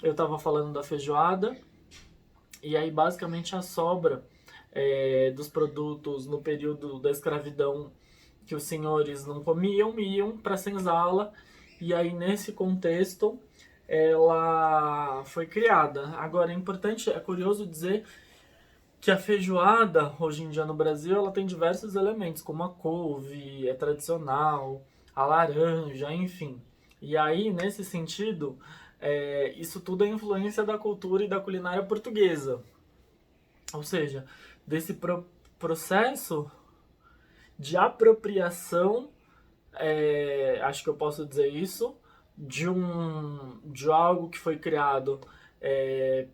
eu estava falando da feijoada, e aí basicamente a sobra dos produtos no período da escravidão que os senhores não comiam, iam para a senzala, e aí nesse contexto ela foi criada. Agora é importante, é curioso dizer que a feijoada, hoje em dia no Brasil, ela tem diversos elementos, como a couve, é tradicional, a laranja, enfim. E aí, nesse sentido, isso tudo é influência da cultura e da culinária portuguesa. Ou seja, desse processo de apropriação, acho que eu posso dizer isso, de algo que foi criado é,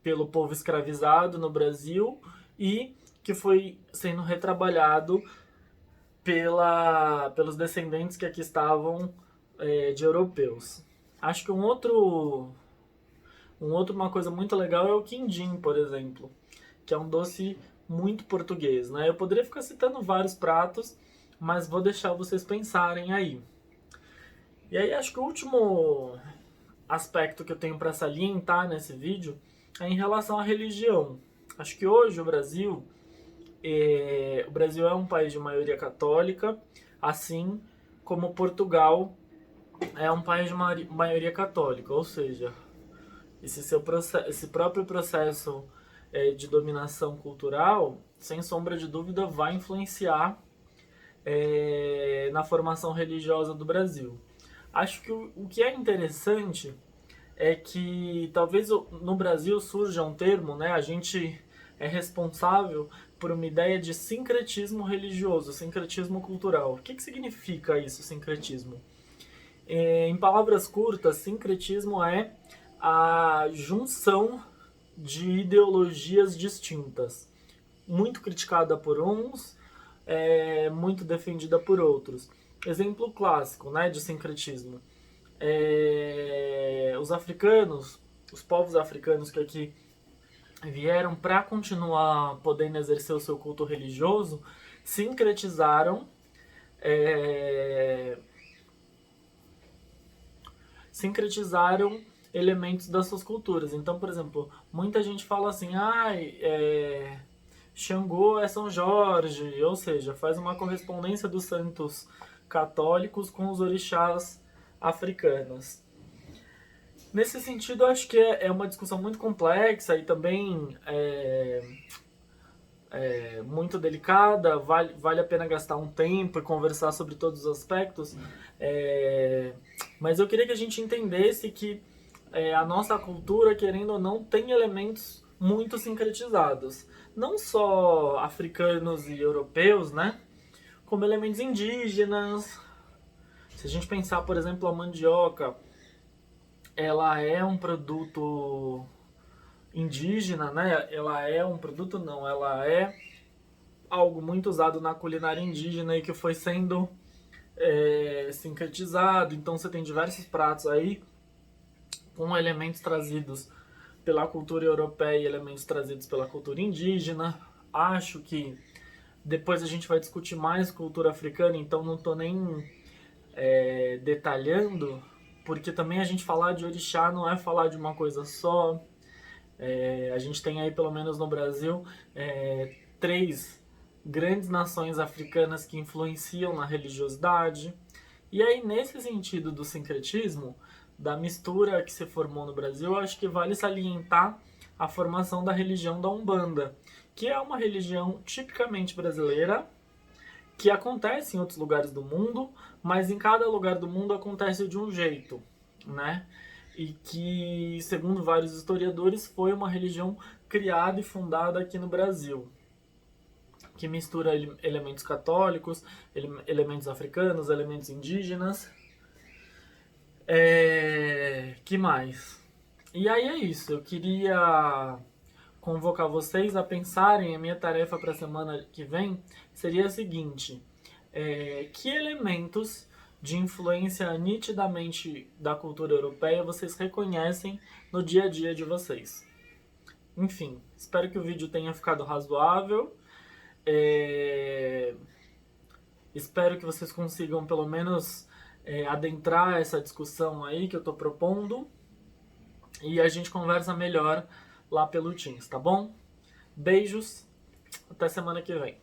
pelo povo escravizado no Brasil e que foi sendo retrabalhado pelos descendentes que aqui estavam de europeus. Acho que uma coisa muito legal é o quindim, por exemplo, que é um doce muito português, né? Eu poderia ficar citando vários pratos, mas vou deixar vocês pensarem aí. E aí acho que o último aspecto que eu tenho para salientar nesse vídeo é em relação à religião. Acho que hoje o Brasil é um país de maioria católica, assim como Portugal é um país de maioria católica, ou seja, esse próprio processo de dominação cultural, sem sombra de dúvida, vai influenciar na formação religiosa do Brasil. Acho que o que é interessante é que talvez no Brasil surja um termo, né? A gente é responsável por uma ideia de sincretismo religioso, sincretismo cultural. O que significa isso, sincretismo? Em palavras curtas, sincretismo é a junção de ideologias distintas, muito criticada por uns, muito defendida por outros. Exemplo clássico, né, de sincretismo. Os africanos, os povos africanos que aqui vieram para continuar podendo exercer o seu culto religioso, sincretizaram é, sincretizaram elementos das suas culturas. Então, por exemplo, muita gente fala assim, Xangô é São Jorge, ou seja, faz uma correspondência dos santos católicos com os orixás africanos. Nesse sentido, acho que é uma discussão muito complexa e também muito delicada. Vale a pena gastar um tempo e conversar sobre todos os aspectos. Mas eu queria que a gente entendesse que a nossa cultura, querendo ou não, tem elementos muito sincretizados. Não só africanos e europeus, né? Como elementos indígenas. Se a gente pensar, por exemplo, a mandioca, ela é um produto indígena, né? Ela é um produto, não, ela é algo muito usado na culinária indígena e que foi sendo sincretizado. Então você tem diversos pratos aí com elementos trazidos pela cultura europeia e elementos trazidos pela cultura indígena. Acho que depois a gente vai discutir mais cultura africana, então não estou nem detalhando, porque também a gente falar de orixá não é falar de uma coisa só. A gente tem aí, pelo menos no Brasil, três grandes nações africanas que influenciam na religiosidade. E aí, nesse sentido do sincretismo, da mistura que se formou no Brasil, acho que vale salientar a formação da religião da Umbanda, que é uma religião tipicamente brasileira, que acontece em outros lugares do mundo, mas em cada lugar do mundo acontece de um jeito, né? E que, segundo vários historiadores, foi uma religião criada e fundada aqui no Brasil, que mistura elementos católicos, elementos africanos, elementos indígenas. Que mais? E aí é isso. Eu queria convocar vocês a pensarem. A minha tarefa para a semana que vem seria a seguinte: que elementos de influência nitidamente da cultura europeia vocês reconhecem no dia a dia de vocês? Enfim, espero que o vídeo tenha ficado razoável. É, Espero que vocês consigam pelo menos adentrar essa discussão aí que eu estou propondo. E a gente conversa melhor lá pelo Teams, tá bom? Beijos, até semana que vem.